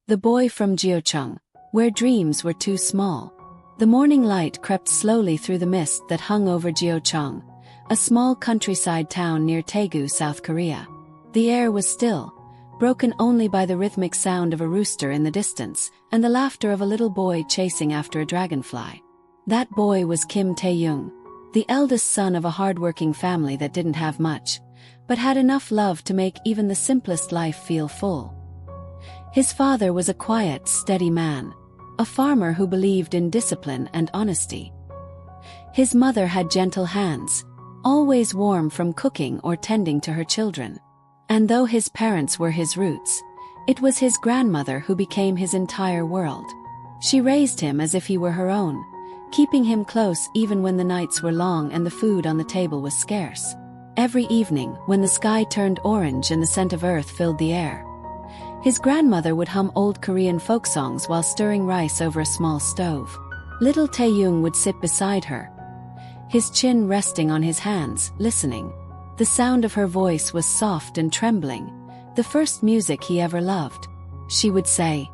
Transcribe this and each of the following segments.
the boy from Jeocheong, where dreams were too small. The morning light crept slowly through the mist that hung over Jeocheong, a small countryside town near Daegu, South Korea. The air was still, broken only by the rhythmic sound of a rooster in the distance and the laughter of a little boy chasing after a dragonfly. That boy was Kim Taehyung, the eldest son of a hard-working family that didn't have much, but had enough love to make even the simplest life feel full. His father was a quiet, steady man, a farmer who believed in discipline and honesty. His mother had gentle hands, always warm from cooking or tending to her children. And though his parents were his roots, it was his grandmother who became his entire world. She raised him as if he were her own, keeping him close even when the nights were long and the food on the table was scarce. Every evening, when the sky turned orange and the scent of earth filled the air, his grandmother would hum old Korean folk songs while stirring rice over a small stove. Little Taehyung would sit beside her, his chin resting on his hands, listening. The sound of her voice was soft and trembling, the first music he ever loved. She would say,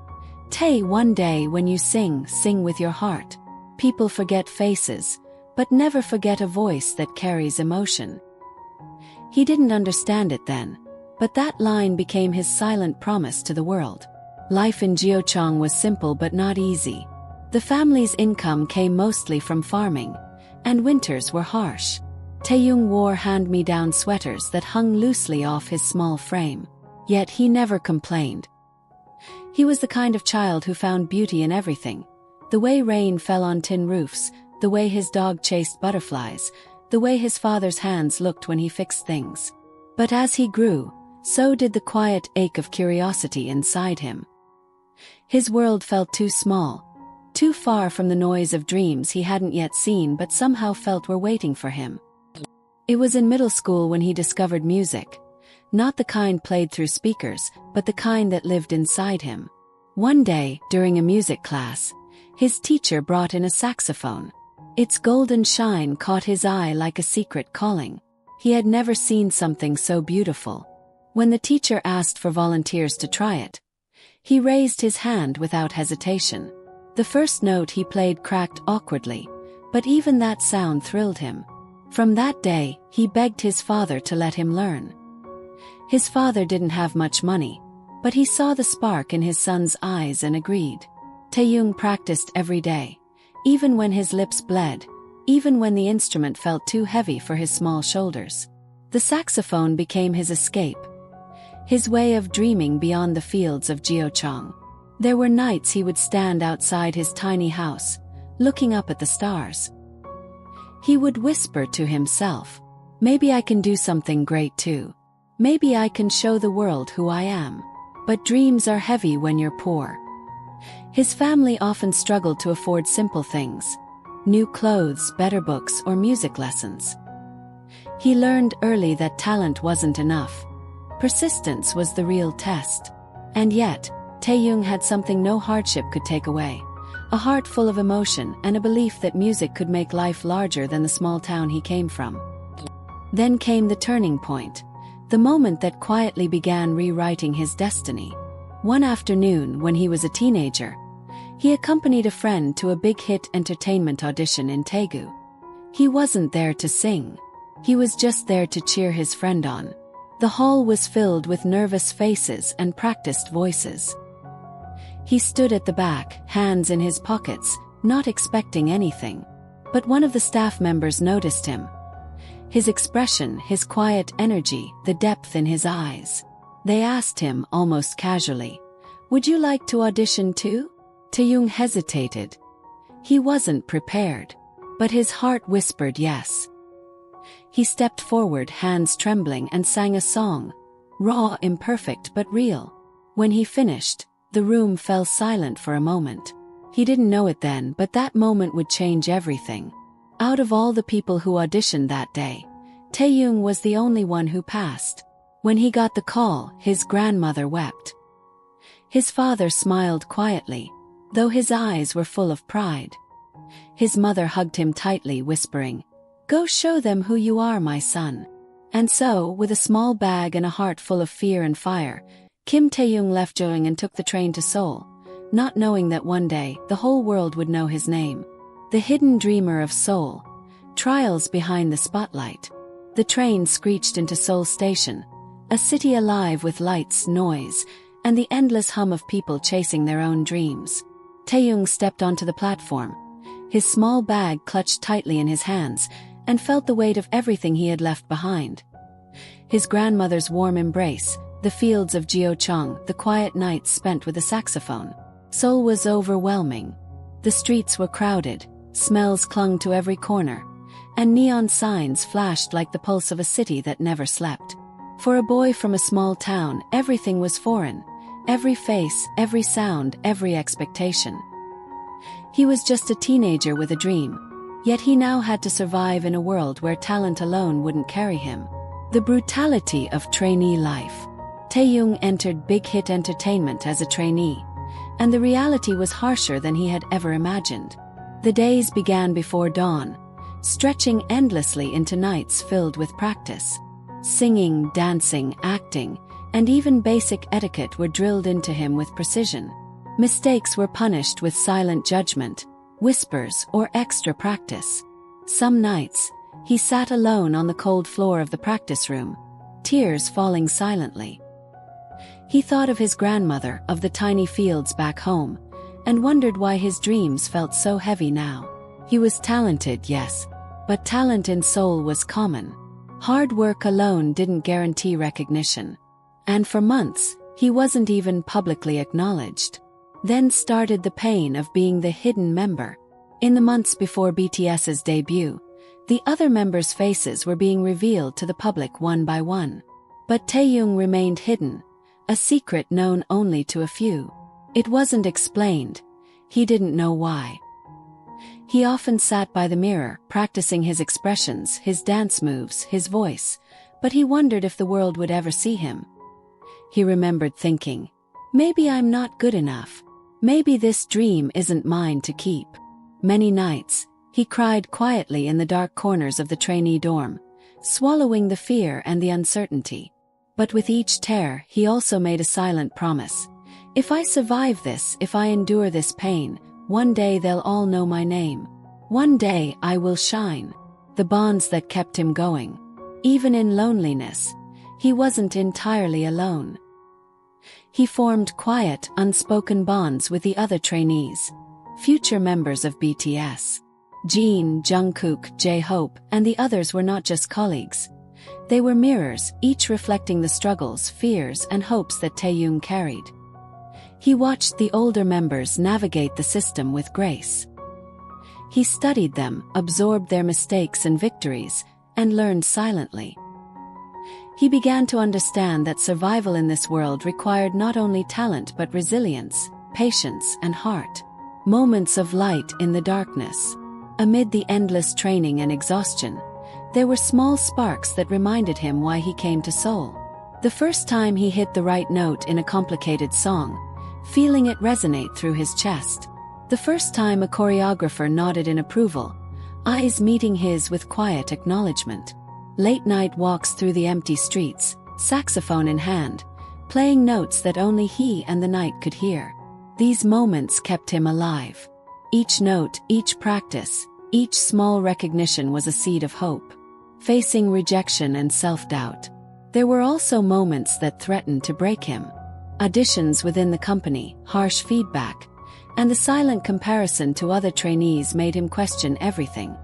"Tae, one day when you sing, sing with your heart. People forget faces, but never forget a voice that carries emotion." He didn't understand it then, but that line became his silent promise to the world. Life in Jeocheong was simple but not easy. The family's income came mostly from farming, and winters were harsh. Taehyung wore hand-me-down sweaters that hung loosely off his small frame. Yet he never complained. He was the kind of child who found beauty in everything. The way rain fell on tin roofs, the way his dog chased butterflies, the way his father's hands looked when he fixed things. But as he grew, so did the quiet ache of curiosity inside him. His world felt too small, too far from the noise of dreams he hadn't yet seen but somehow felt were waiting for him. It was in middle school when he discovered music, not the kind played through speakers, but the kind that lived inside him. One day, during a music class, his teacher brought in a saxophone. Its golden shine caught his eye like a secret calling. He had never seen something so beautiful. When the teacher asked for volunteers to try it, he raised his hand without hesitation. The first note he played cracked awkwardly, but even that sound thrilled him. From that day, he begged his father to let him learn. His father didn't have much money, but he saw the spark in his son's eyes and agreed. Taehyung practiced every day, even when his lips bled, even when the instrument felt too heavy for his small shoulders. The saxophone became his escape, his way of dreaming beyond the fields of Jeocheong. There were nights he would stand outside his tiny house, looking up at the stars. He would whisper to himself, "Maybe I can do something great too. Maybe I can show the world who I am." But dreams are heavy when you're poor. His family often struggled to afford simple things: new clothes, better books, or music lessons. He learned early that talent wasn't enough. Persistence was the real test. And yet, Taehyung had something no hardship could take away: a heart full of emotion and a belief that music could make life larger than the small town he came from. Then came the turning point, the moment that quietly began rewriting his destiny. One afternoon, when he was a teenager, he accompanied a friend to a big-hit entertainment audition in Daegu. He wasn't there to sing. He was just there to cheer his friend on. The hall was filled with nervous faces and practiced voices. He stood at the back, hands in his pockets, not expecting anything. But one of the staff members noticed him. His expression, his quiet energy, the depth in his eyes. They asked him, almost casually, "Would you like to audition too?" Taehyung hesitated. He wasn't prepared. But his heart whispered yes. He stepped forward, hands trembling, and sang a song. Raw, imperfect, but real. When he finished, the room fell silent for a moment. He didn't know it then, but that moment would change everything. Out of all the people who auditioned that day, Taehyung was the only one who passed. When he got the call, his grandmother wept. His father smiled quietly, though his eyes were full of pride. His mother hugged him tightly, whispering, "Go show them who you are, my son." And so, with a small bag and a heart full of fear and fire, Kim Taehyung left Jeollang and took the train to Seoul, not knowing that one day the whole world would know his name. The hidden dreamer of Seoul. Trials behind the spotlight. The train screeched into Seoul Station, a city alive with lights, noise, and the endless hum of people chasing their own dreams. Taehyung stepped onto the platform, his small bag clutched tightly in his hands, and felt the weight of everything he had left behind. His grandmother's warm embrace, the fields of Gyeochang, the quiet nights spent with a saxophone. Seoul was overwhelming. The streets were crowded, smells clung to every corner, and neon signs flashed like the pulse of a city that never slept. For a boy from a small town, everything was foreign. Every face, every sound, every expectation. He was just a teenager with a dream, yet he now had to survive in a world where talent alone wouldn't carry him. The brutality of trainee life. Taehyung entered Big Hit Entertainment as a trainee, and the reality was harsher than he had ever imagined. The days began before dawn, stretching endlessly into nights filled with practice. Singing, dancing, acting, and even basic etiquette were drilled into him with precision. Mistakes were punished with silent judgment, whispers, or extra practice. Some nights, he sat alone on the cold floor of the practice room, tears falling silently. He thought of his grandmother, of the tiny fields back home, and wondered why his dreams felt so heavy now. He was talented, yes, but talent in Seoul was common. Hard work alone didn't guarantee recognition. And for months, he wasn't even publicly acknowledged. Then started the pain of being the hidden member. In the months before BTS's debut, the other members' faces were being revealed to the public one by one. But Taehyung remained hidden, a secret known only to a few. It wasn't explained. He didn't know why. He often sat by the mirror, practicing his expressions, his dance moves, his voice, but he wondered if the world would ever see him. He remembered thinking, maybe I'm not good enough. Maybe this dream isn't mine to keep. Many nights, he cried quietly in the dark corners of the trainee dorm, swallowing the fear and the uncertainty. But with each tear, he also made a silent promise. If I survive this, if I endure this pain, one day they'll all know my name. One day I will shine. The bonds that kept him going. Even in loneliness, he wasn't entirely alone. He formed quiet, unspoken bonds with the other trainees, future members of BTS. Jin, Jungkook, J-Hope, and the others were not just colleagues. They were mirrors, each reflecting the struggles, fears, and hopes that Taehyung carried. He watched the older members navigate the system with grace. He studied them, absorbed their mistakes and victories, and learned silently. He began to understand that survival in this world required not only talent but resilience, patience, and heart. Moments of light in the darkness. Amid the endless training and exhaustion, there were small sparks that reminded him why he came to Seoul. The first time he hit the right note in a complicated song, feeling it resonate through his chest. The first time a choreographer nodded in approval, eyes meeting his with quiet acknowledgement. Late-night walks through the empty streets, saxophone in hand, playing notes that only he and the night could hear. These moments kept him alive. Each note, each practice, each small recognition was a seed of hope. Facing rejection and self-doubt, there were also moments that threatened to break him. Auditions within the company, harsh feedback, and the silent comparison to other trainees made him question everything.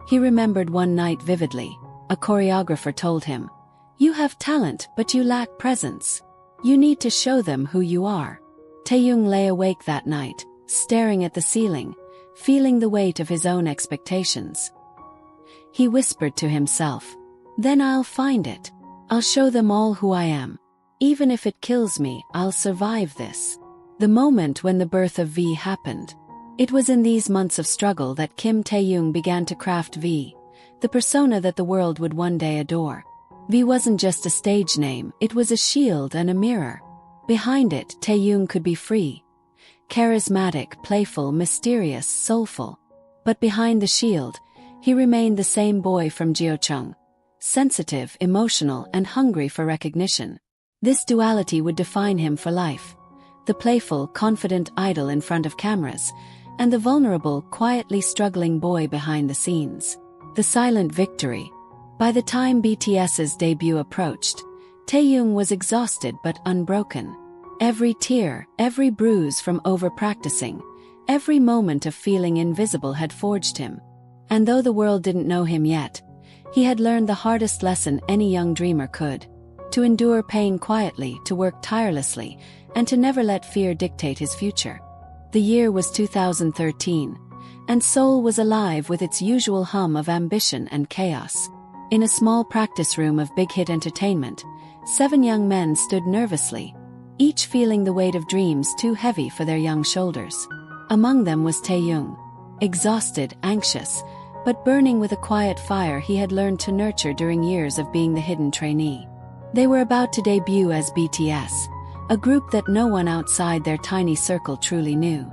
He remembered one night vividly. A choreographer told him, "You have talent, but you lack presence. You need to show them who you are." Taehyung lay awake that night, staring at the ceiling, feeling the weight of his own expectations. He whispered to himself, "Then I'll find it. I'll show them all who I am. Even if it kills me, I'll survive this." The moment when the birth of V happened. It was in these months of struggle that Kim Taehyung began to craft V, the persona that the world would one day adore. V wasn't just a stage name, it was a shield and a mirror. Behind it, Taehyung could be free. Charismatic, playful, mysterious, soulful. But behind the shield, he remained the same boy from Gyeochang. Sensitive, emotional, and hungry for recognition. This duality would define him for life: the playful, confident idol in front of cameras, and the vulnerable, quietly struggling boy behind the scenes. The silent victory. By the time BTS's debut approached, Taehyung was exhausted but unbroken. Every tear, every bruise from over-practicing, every moment of feeling invisible had forged him. And though the world didn't know him yet, he had learned the hardest lesson any young dreamer could: to endure pain quietly, to work tirelessly, and to never let fear dictate his future. The year was 2013, and Seoul was alive with its usual hum of ambition and chaos. In a small practice room of Big Hit Entertainment, 7 young men stood nervously, each feeling the weight of dreams too heavy for their young shoulders. Among them was Taehyung, exhausted, anxious, but burning with a quiet fire he had learned to nurture during years of being the hidden trainee. They were about to debut as BTS, a group that no one outside their tiny circle truly knew.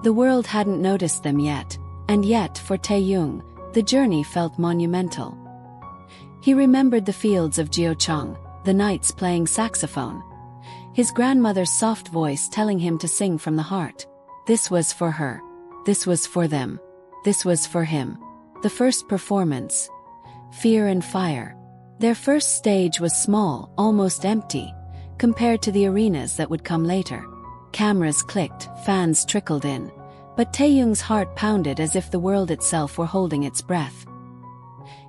The world hadn't noticed them yet, and yet, for Taehyung, the journey felt monumental. He remembered the fields of Jeocheong, the nights playing saxophone, his grandmother's soft voice telling him to sing from the heart. This was for her. This was for them. This was for him. The first performance. Fear and fire. Their first stage was small, almost empty, compared to the arenas that would come later. Cameras clicked, fans trickled in, but Taehyung's heart pounded as if the world itself were holding its breath.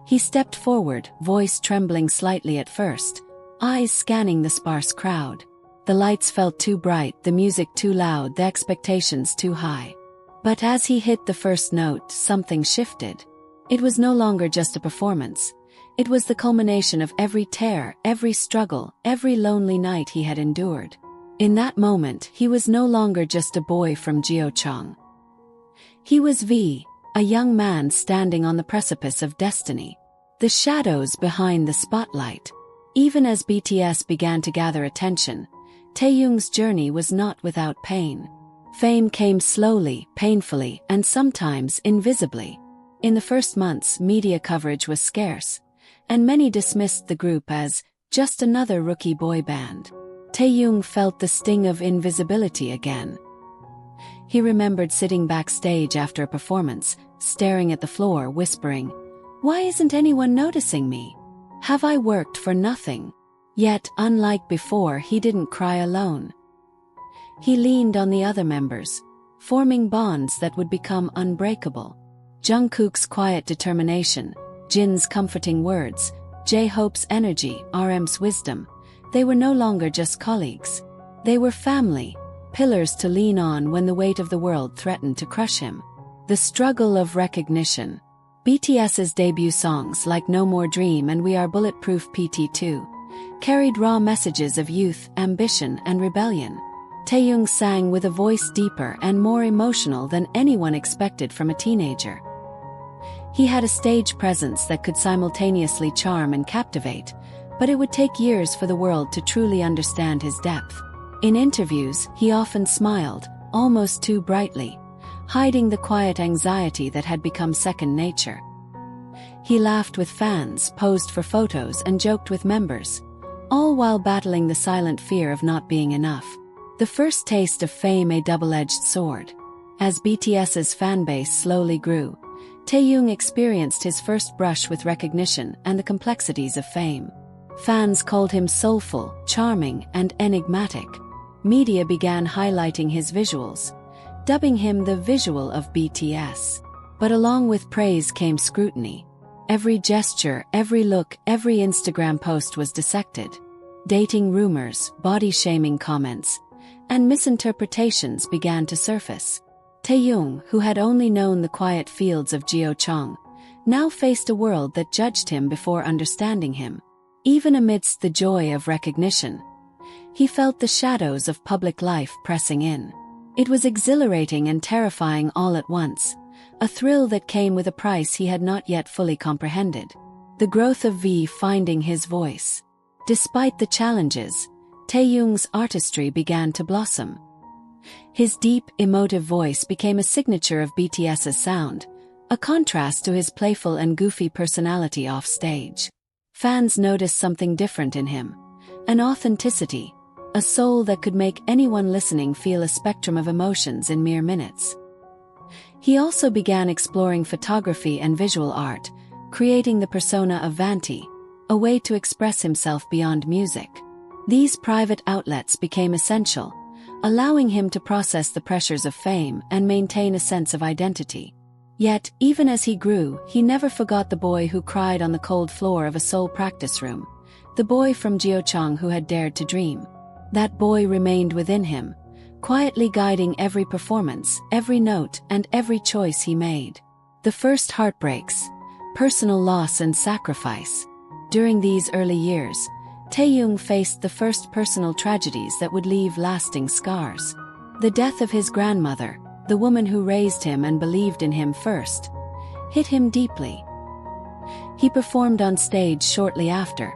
He stepped forward, voice trembling slightly at first, eyes scanning the sparse crowd. The lights felt too bright, the music too loud, the expectations too high. But as he hit the first note, something shifted. It was no longer just a performance. It was the culmination of every tear, every struggle, every lonely night he had endured. In that moment, he was no longer just a boy from Jeocheong. He was V, a young man standing on the precipice of destiny. The shadows behind the spotlight. Even as BTS began to gather attention, Taehyung's journey was not without pain. Fame came slowly, painfully, and sometimes invisibly. In the first months, media coverage was scarce, and many dismissed the group as just another rookie boy band. Taehyung felt the sting of invisibility again. He remembered sitting backstage after a performance, staring at the floor, whispering, "Why isn't anyone noticing me? Have I worked for nothing?" Yet, unlike before, he didn't cry alone. He leaned on the other members, forming bonds that would become unbreakable. Jungkook's quiet determination, Jin's comforting words, J-Hope's energy, RM's wisdom. They were no longer just colleagues. They were family, pillars to lean on when the weight of the world threatened to crush him. The struggle of recognition. BTS's debut songs like No More Dream and We Are Bulletproof PT2 carried raw messages of youth, ambition, and rebellion. Taehyung sang with a voice deeper and more emotional than anyone expected from a teenager. He had a stage presence that could simultaneously charm and captivate, but it would take years for the world to truly understand his depth. In interviews, he often smiled, almost too brightly, hiding the quiet anxiety that had become second nature. He laughed with fans, posed for photos, and joked with members, all while battling the silent fear of not being enough. The first taste of fame, a double-edged sword. As BTS's fanbase slowly grew, Taehyung experienced his first brush with recognition and the complexities of fame. Fans called him soulful, charming, and enigmatic. Media began highlighting his visuals, dubbing him the visual of BTS. But along with praise came scrutiny. Every gesture, every look, every Instagram post was dissected. Dating rumors, body-shaming comments, and misinterpretations began to surface. Taehyung, who had only known the quiet fields of Jeocheong, now faced a world that judged him before understanding him. Even amidst the joy of recognition, he felt the shadows of public life pressing in. It was exhilarating and terrifying all at once, a thrill that came with a price he had not yet fully comprehended. The growth of V finding his voice. Despite the challenges, Taehyung's artistry began to blossom. His deep, emotive voice became a signature of BTS's sound, a contrast to his playful and goofy personality off stage. Fans noticed something different in him, an authenticity, a soul that could make anyone listening feel a spectrum of emotions in mere minutes. He also began exploring photography and visual art, creating the persona of Vanti, a way to express himself beyond music. These private outlets became essential, allowing him to process the pressures of fame and maintain a sense of identity. Yet, even as he grew, he never forgot the boy who cried on the cold floor of a Seoul practice room, the boy from Gyeochang who had dared to dream. That boy remained within him, quietly guiding every performance, every note, and every choice he made. The first heartbreaks, personal loss and sacrifice. During these early years, Taehyung faced the first personal tragedies that would leave lasting scars. The death of his grandmother, the woman who raised him and believed in him first, hit him deeply. He performed on stage shortly after,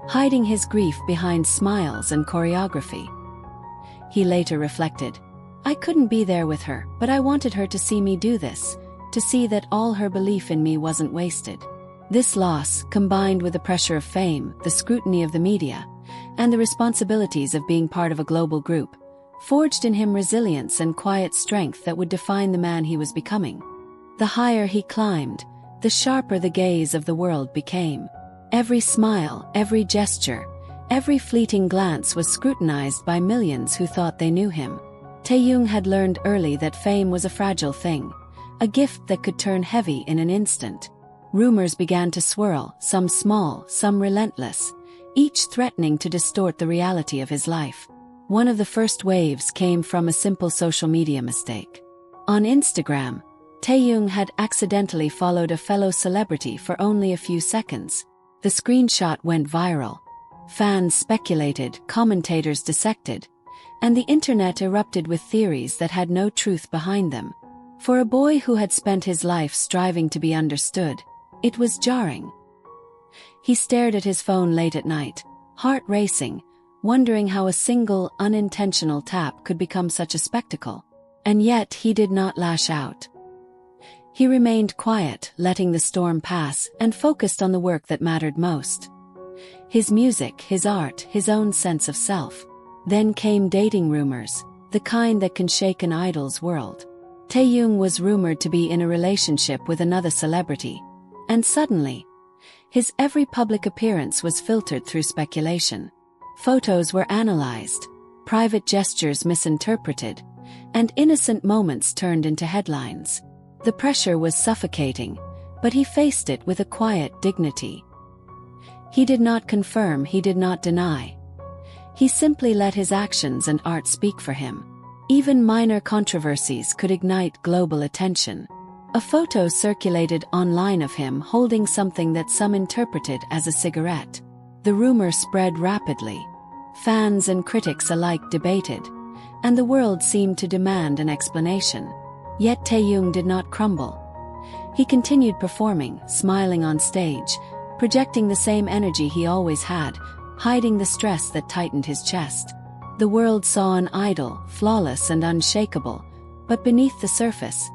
hiding his grief behind smiles and choreography. He later reflected, "I couldn't be there with her, but I wanted her to see me do this, to see that all her belief in me wasn't wasted." This loss, combined with the pressure of fame, the scrutiny of the media, and the responsibilities of being part of a global group, forged in him resilience and quiet strength that would define the man he was becoming. The higher he climbed, the sharper the gaze of the world became. Every smile, every gesture, every fleeting glance was scrutinized by millions who thought they knew him. Taehyung had learned early that fame was a fragile thing, a gift that could turn heavy in an instant. Rumors began to swirl, some small, some relentless, each threatening to distort the reality of his life. One of the first waves came from a simple social media mistake. On Instagram, Taehyung had accidentally followed a fellow celebrity for only a few seconds. The screenshot went viral. Fans speculated, commentators dissected, and the internet erupted with theories that had no truth behind them. For a boy who had spent his life striving to be understood, it was jarring. He stared at his phone late at night, heart racing, wondering how a single, unintentional tap could become such a spectacle. And yet he did not lash out. He remained quiet, letting the storm pass, and focused on the work that mattered most. His music, his art, his own sense of self. Then came dating rumors, the kind that can shake an idol's world. Taehyung was rumored to be in a relationship with another celebrity, and suddenly, his every public appearance was filtered through speculation. Photos were analyzed, private gestures misinterpreted, and innocent moments turned into headlines. The pressure was suffocating, but he faced it with a quiet dignity. He did not confirm, he did not deny. He simply let his actions and art speak for him. Even minor controversies could ignite global attention. A photo circulated online of him holding something that some interpreted as a cigarette. The rumor spread rapidly. Fans and critics alike debated, and the world seemed to demand an explanation. Yet Taehyung did not crumble. He continued performing, smiling on stage, projecting the same energy he always had, hiding the stress that tightened his chest. The world saw an idol, flawless and unshakable, but beneath the surface,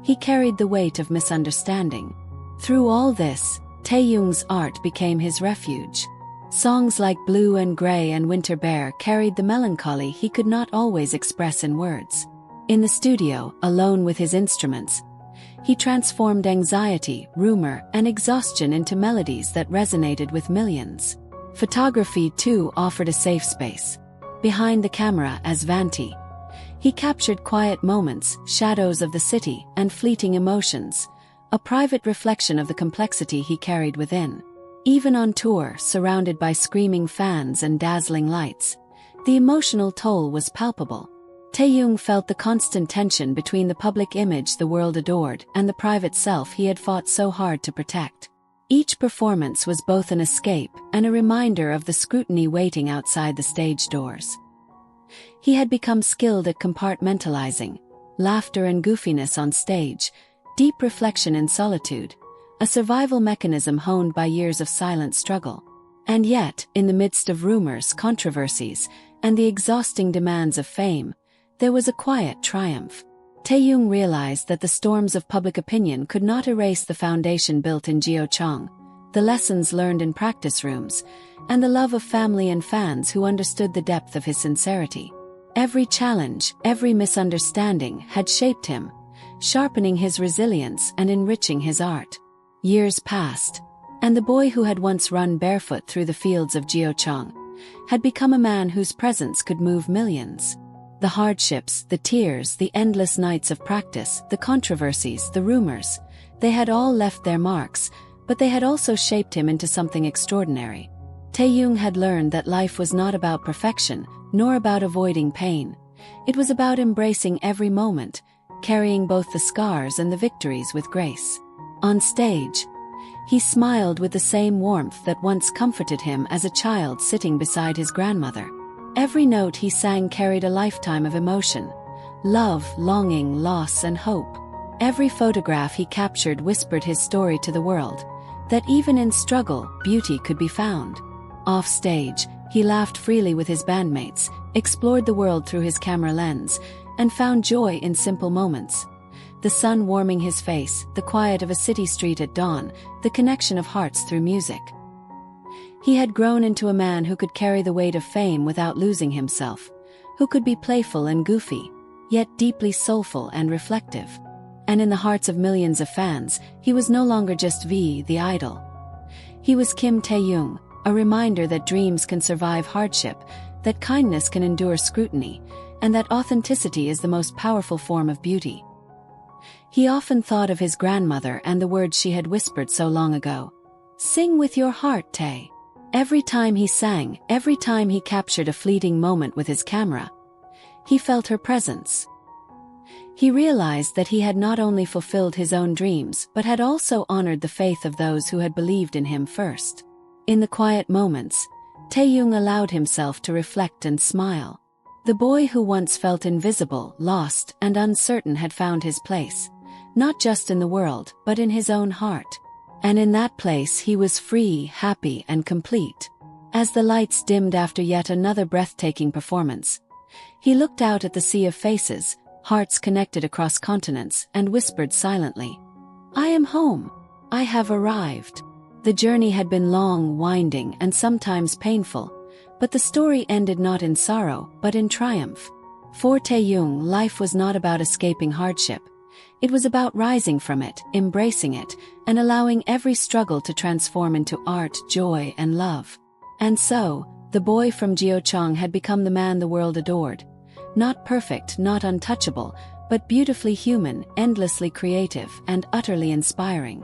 he carried the weight of misunderstanding. Through all this, Taehyung's art became his refuge. Songs like Blue and Grey and Winter Bear carried the melancholy he could not always express in words. In the studio, alone with his instruments, he transformed anxiety, rumor, and exhaustion into melodies that resonated with millions. Photography, too, offered a safe space. Behind the camera as Vanti, he captured quiet moments, shadows of the city, and fleeting emotions, a private reflection of the complexity he carried within. Even on tour, surrounded by screaming fans and dazzling lights, the emotional toll was palpable. Taehyung felt the constant tension between the public image the world adored and the private self he had fought so hard to protect. Each performance was both an escape and a reminder of the scrutiny waiting outside the stage doors. He had become skilled at compartmentalizing, laughter and goofiness on stage, deep reflection in solitude, a survival mechanism honed by years of silent struggle. And yet, in the midst of rumors, controversies, and the exhausting demands of fame, there was a quiet triumph. Taehyung realized that the storms of public opinion could not erase the foundation built in Gyeochang, the lessons learned in practice rooms, and the love of family and fans who understood the depth of his sincerity. Every challenge, every misunderstanding had shaped him, sharpening his resilience and enriching his art. Years passed, and the boy who had once run barefoot through the fields of Jeocheong had become a man whose presence could move millions. The hardships, the tears, the endless nights of practice, the controversies, the rumors, they had all left their marks, but they had also shaped him into something extraordinary. Taehyung had learned that life was not about perfection, nor about avoiding pain. It was about embracing every moment, carrying both the scars and the victories with grace. On stage, he smiled with the same warmth that once comforted him as a child sitting beside his grandmother. Every note he sang carried a lifetime of emotion: love, longing, loss, and hope. Every photograph he captured whispered his story to the world, that even in struggle, beauty could be found. Off stage, he laughed freely with his bandmates, explored the world through his camera lens, and found joy in simple moments. The sun warming his face, the quiet of a city street at dawn, the connection of hearts through music. He had grown into a man who could carry the weight of fame without losing himself, who could be playful and goofy, yet deeply soulful and reflective. And in the hearts of millions of fans, he was no longer just the idol. He was Kim Taehyung, a reminder that dreams can survive hardship, that kindness can endure scrutiny, and that authenticity is the most powerful form of beauty. He often thought of his grandmother and the words she had whispered so long ago. "Sing with your heart, Tae." Every time he sang, every time he captured a fleeting moment with his camera, he felt her presence. He realized that he had not only fulfilled his own dreams but had also honored the faith of those who had believed in him first. In the quiet moments, Taehyung allowed himself to reflect and smile. The boy who once felt invisible, lost, and uncertain had found his place, not just in the world, but in his own heart. And in that place he was free, happy, and complete. As the lights dimmed after yet another breathtaking performance, he looked out at the sea of faces, hearts connected across continents, and whispered silently, "I am home. I have arrived." The journey had been long, winding, and sometimes painful, but the story ended not in sorrow, but in triumph. For Taehyung, life was not about escaping hardship. It was about rising from it, embracing it, and allowing every struggle to transform into art, joy, and love. And so, the boy from Jeocheong had become the man the world adored. Not perfect, not untouchable, but beautifully human, endlessly creative, and utterly inspiring.